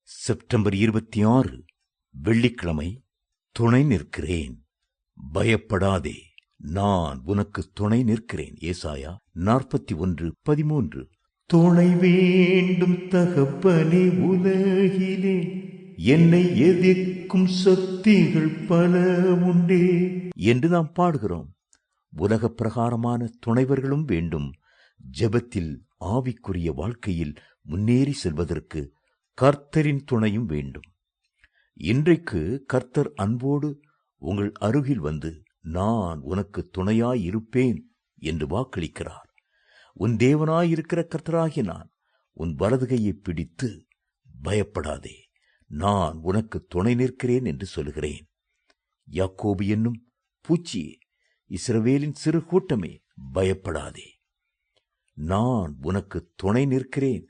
September 26 வெள்ளிக்கிழமை. துணை நிற்கிறேன், பயப்படாதே, நான் உனக்கு துணை நிற்கிறேன். ஏசாயா 41:13. துணை வேண்டும் தகப்பனே உலகிலே, என்னை எதிர்க்கும் சக்திகள் பல உண்டே என்று நாம் பாடுகிறோம். உலக பிரகாரமான துணைவர்களும் வேண்டும். ஜெபத்தில் ஆவிக்குரிய வாழ்க்கையில் முன்னேறி செல்வதற்கு கர்த்தரின் துணையும் வேண்டும். இன்றைக்கு கர்த்தர் அன்போடு உங்கள் அருகில் வந்து, நான் உனக்கு துணையாயிருப்பேன் என்று வாக்களிக்கிறார். உன் தேவனாயிருக்கிற கர்த்தராகிய நான் உன் வலதுகையை பிடித்து, பயப்படாதே, நான் உனக்கு துணை நிற்கிறேன் என்று சொல்கிறேன். யாக்கோபு என்னும் பூச்சியே, இஸ்ரவேலின் சிறு கூட்டமே, பயப்படாதே, நான் உனக்கு துணை நிற்கிறேன்